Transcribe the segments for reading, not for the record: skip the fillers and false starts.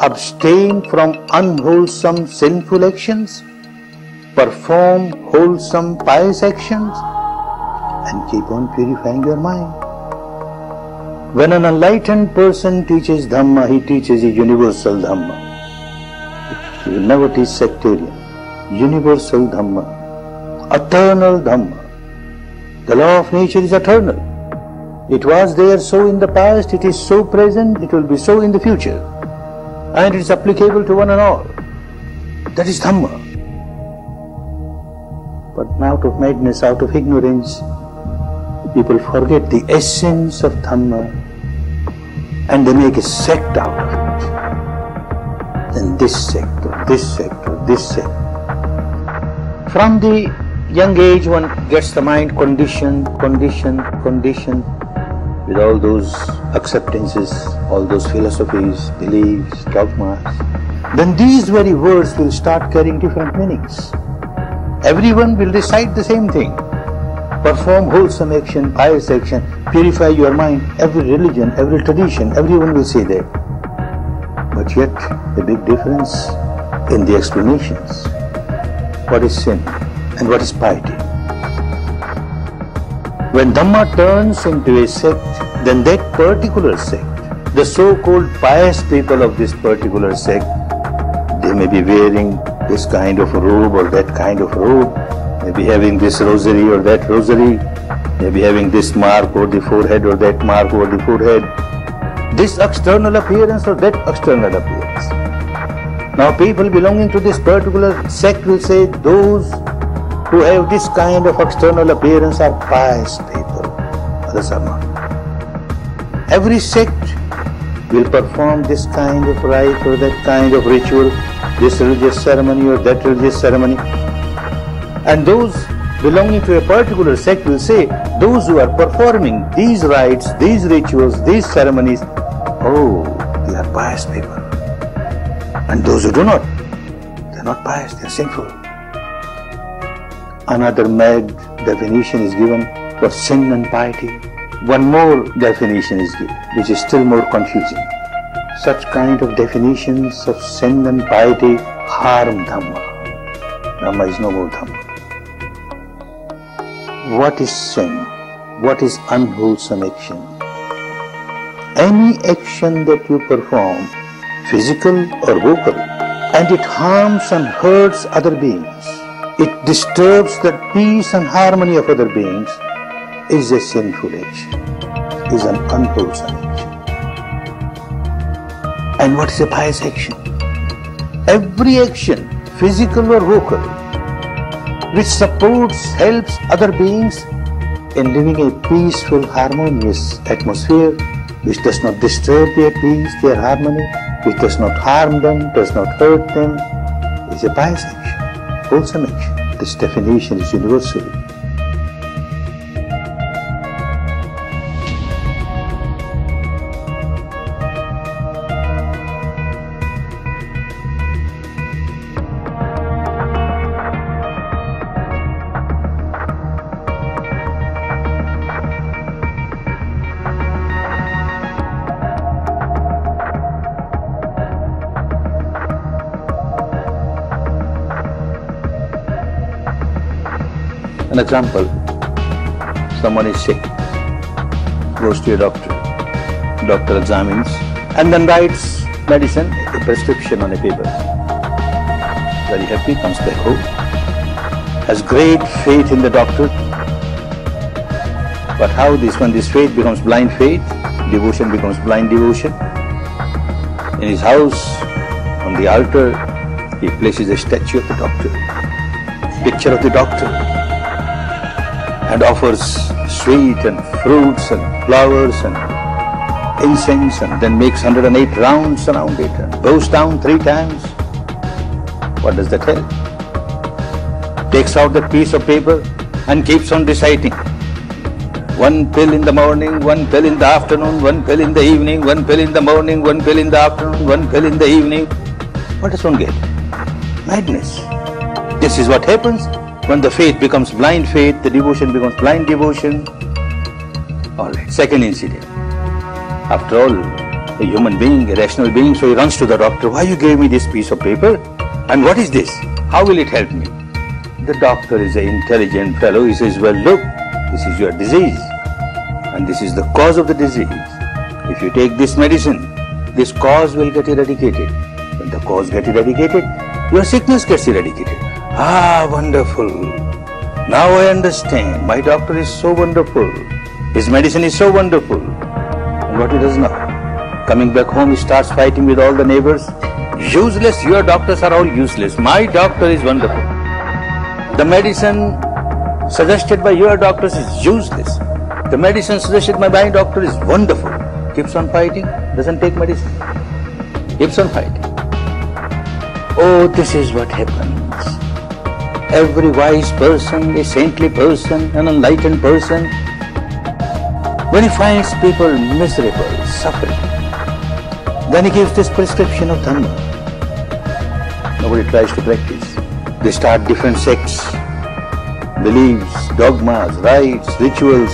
abstain from unwholesome sinful actions, perform wholesome pious actions, and keep on purifying your mind. When an enlightened person teaches Dhamma, he teaches a universal Dhamma. He will never teach sectarian. Universal Dhamma, eternal Dhamma. The law of nature is eternal. It was there so in the past, it is so present, it will be so in the future. And it is applicable to one and all. That is Dhamma. But out of madness, out of ignorance, people forget the essence of Dhamma and they make a sect out of it. Then this sect, or this sect, or this sect. From the young age, one gets the mind conditioned with all those acceptances, all those philosophies, beliefs, dogmas. Then these very words will start carrying different meanings. Everyone will recite the same thing. Perform wholesome action, pious action, purify your mind. Every religion, every tradition, everyone will say that. But yet, the big difference in the explanations. What is sin and what is piety? When Dhamma turns into a sect, then that particular sect, the so-called pious people of this particular sect, they may be wearing this kind of robe or that kind of robe, may be having this rosary or that rosary, may be having this mark over the forehead or that mark over the forehead, this external appearance or that external appearance. Now people belonging to this particular sect will say those who have this kind of external appearance are pious people, others are not. Every sect will perform this kind of rite or that kind of ritual, this religious ceremony or that religious ceremony. And those belonging to a particular sect will say, those who are performing these rites, these rituals, these ceremonies, oh, they are pious people. And those who do not, they are not pious, they are sinful. Another mad definition is given for sin and piety. One more definition is given, which is still more confusing. Such kind of definitions of sin and piety harm Dhamma. Dhamma is no more Dhamma. What is sin? What is unwholesome action? Any action that you perform, physical or vocal, and it harms and hurts other beings, it disturbs the peace and harmony of other beings, is a sinful action, is an unwholesome action. And what is a pious action? Every action, physical or vocal, which supports, helps other beings in living a peaceful, harmonious atmosphere, which does not disturb their peace, their harmony, which does not harm them, does not hurt them, is a pious action, wholesome action. This definition is universal. An example, someone is sick, goes to a doctor examines and then writes medicine, a prescription on a paper. Very happy, comes back home, has great faith in the doctor. But how when this faith becomes blind faith, devotion becomes blind devotion. In his house, on the altar, he places a statue of the doctor, picture of the doctor, and offers sweet and fruits and flowers and incense, and then makes 108 rounds around it and bows down 3 times. What does that tell? Takes out that piece of paper and keeps on reciting. 1 pill in the morning, 1 pill in the afternoon, 1 pill in the evening, 1 pill in the morning, 1 pill in the afternoon, 1 pill in the evening. What does one get? Madness. This is what happens when the faith becomes blind faith, the devotion becomes blind devotion. All right, second incident. After all, a human being, a rational being, so he runs to the doctor. Why you gave me this piece of paper? And what is this? How will it help me? The doctor is an intelligent fellow. He says, well, look, this is your disease. And this is the cause of the disease. If you take this medicine, this cause will get eradicated. When the cause gets eradicated, your sickness gets eradicated. Ah, wonderful. Now I understand. My doctor is so wonderful. His medicine is so wonderful. And what he does now? Coming back home, he starts fighting with all the neighbors. Useless, your doctors are all useless. My doctor is wonderful. The medicine suggested by your doctors is useless. The medicine suggested by my doctor is wonderful. Keeps on fighting, doesn't take medicine. Keeps on fighting. Oh, this is what happens. Every wise person, a saintly person, an enlightened person, when he finds people miserable, suffering, then he gives this prescription of Dhamma. Nobody tries to practice. They start different sects, beliefs, dogmas, rites, rituals,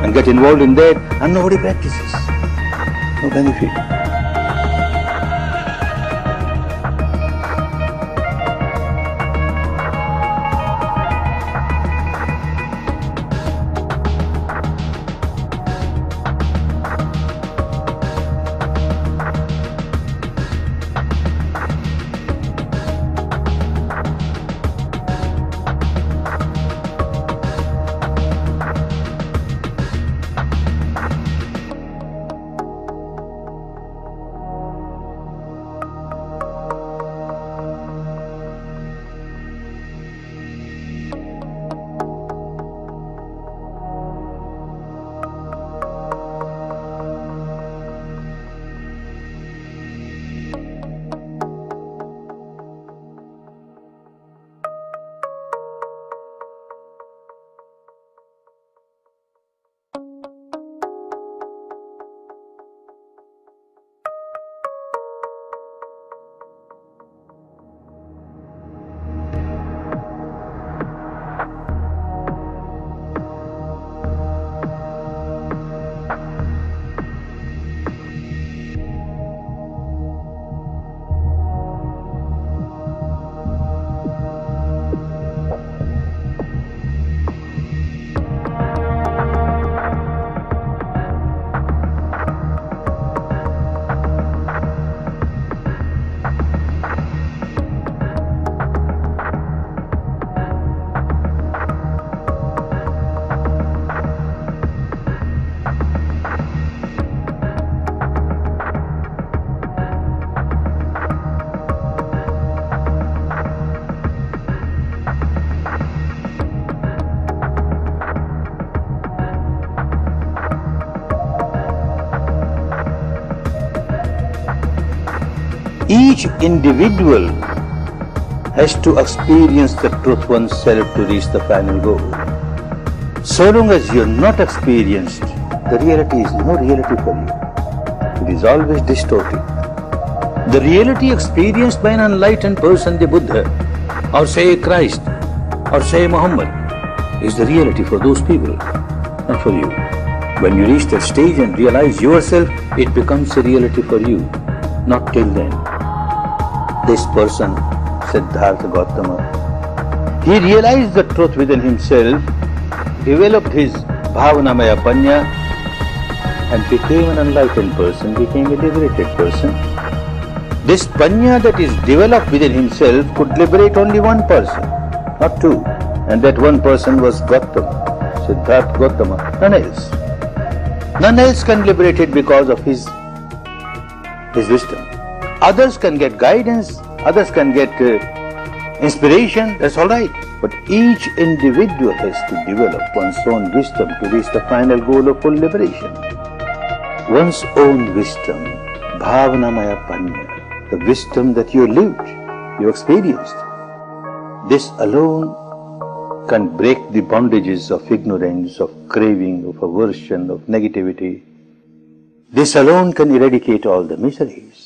and get involved in that, and nobody practices. No benefit. Each individual has to experience the truth oneself to reach the final goal. So long as you are not experienced, the reality is no reality for you. It is always distorted. The reality experienced by an enlightened person, the Buddha, or say Christ, or say Muhammad, is the reality for those people, not for you. When you reach that stage and realize yourself, it becomes a reality for you, not till then. This person, Siddhartha Gautama, he realized the truth within himself, developed his Bhavanamaya Panya, and became an enlightened person, became a liberated person. This Panya that is developed within himself could liberate only one person, not two. And that one person was Gautama, Siddhartha Gautama, none else. None else can liberate it because of his wisdom. Others can get guidance, others can get inspiration, that's all right. But each individual has to develop one's own wisdom to reach the final goal of full liberation. One's own wisdom, Bhavanamaya Panya, the wisdom that you lived, you experienced. This alone can break the bondages of ignorance, of craving, of aversion, of negativity. This alone can eradicate all the miseries.